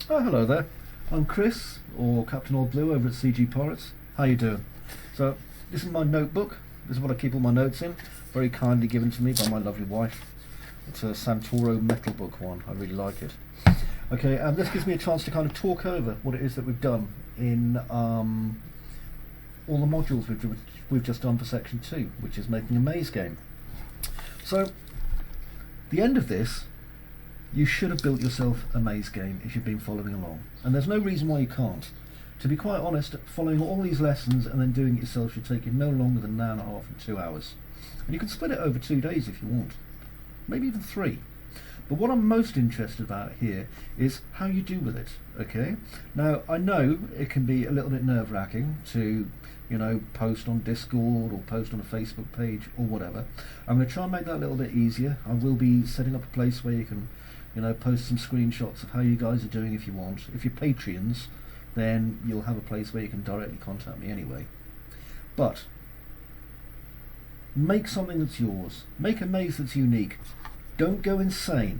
Oh, hello there. I'm Chris, or Captain Old Blue over at CGPirates. How you doing? So, this is my notebook. This is what I keep all my notes in. Very kindly given to me by my lovely wife. It's a Santoro metal book one. I really like it. Okay, and this gives me a chance to kind of talk over what it is that we've done in all the modules we've just done for section 2, which is making a maze game. So, the end of this, you should have built yourself a maze game if you've been following along, and there's no reason why you can't. To be quite honest, following all these lessons and then doing it yourself should take you no longer than an hour and a half and 2 hours. And you can split it over 2 days if you want, maybe even 3. But what I'm most interested about here is how you do with it, okay? Now, I know it can be a little bit nerve-wracking to, you know, post on Discord or post on a Facebook page or whatever. I'm going to try and make that a little bit easier. I will be setting up a place where you can, you know, post some screenshots of how you guys are doing if you want. If you're Patreons, then you'll have a place where you can directly contact me anyway. But make something that's yours. Make a maze that's unique. Don't go insane.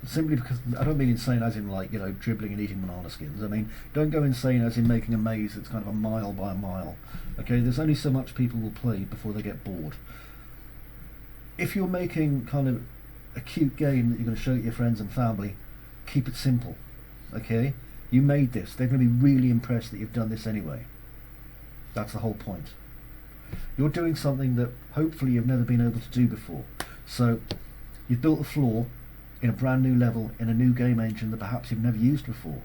Simply because, I don't mean insane as in like, you know, dribbling and eating banana skins. I mean, don't go insane as in making a maze that's kind of a mile by a mile. Okay, there's only so much people will play before they get bored. If you're making kind of a cute game that you're going to show your friends and family, keep it simple. Okay, you made this, they're going to be really impressed that you've done this anyway. That's the whole point. You're doing something that hopefully you've never been able to do before. So you've built a floor in a brand new level in a new game engine that perhaps you've never used before,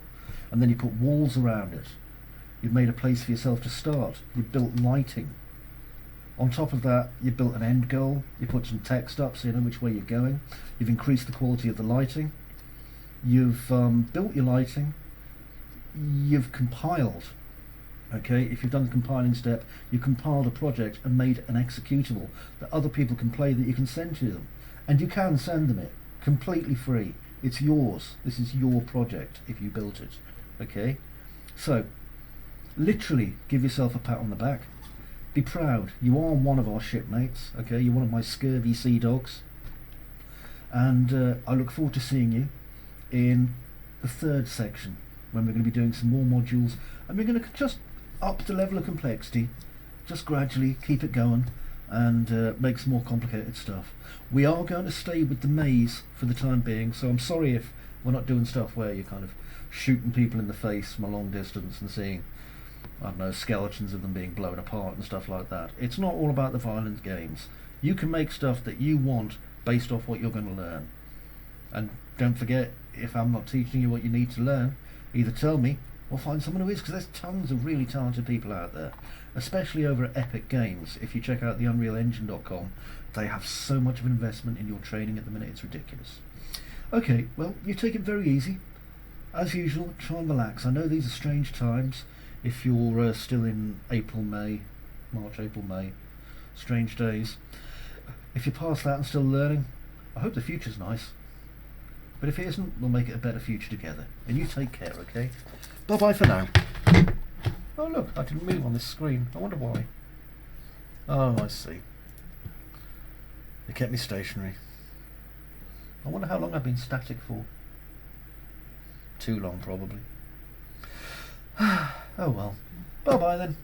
and then you put walls around it. You've made a place for yourself to start. You've built lighting. On top of that, you built an end goal. You put some text up so you know which way you're going. You've increased the quality of the lighting. You've built your lighting. You've compiled. Okay, if you've done the compiling step, you've compiled a project and made an executable that other people can play, that you can send to them. And you can send them it completely free. It's yours. This is your project if you built it. Okay, so literally give yourself a pat on the back. Be proud. You are one of our shipmates. Okay, you're one of my scurvy sea dogs, and I look forward to seeing you in the 3rd section when we're going to be doing some more modules, and we're going to just up the level of complexity, just gradually keep it going, and make some more complicated stuff. We are going to stay with the maze for the time being, so I'm sorry if we're not doing stuff where you're kind of shooting people in the face from a long distance and seeing, I don't know, skeletons of them being blown apart and stuff like that. It's not all about the violent games. You can make stuff that you want based off what you're going to learn. And don't forget, if I'm not teaching you what you need to learn, either tell me or find someone who is, because there's tons of really talented people out there, especially over at Epic Games. If you check out the unrealengine.com, they have so much of an investment in your training at the minute, it's ridiculous. Okay, well, you take it very easy. As usual, try and relax. I know these are strange times. If you're still in March, April, May, strange days. If you're past that and still learning, I hope the future's nice. But if it isn't, we'll make it a better future together. And you take care, okay? Bye-bye for now. Oh look, I didn't move on this screen. I wonder why. Oh, I see. They kept me stationary. I wonder how long I've been static for. Too long, probably. Oh well. Bye-bye then.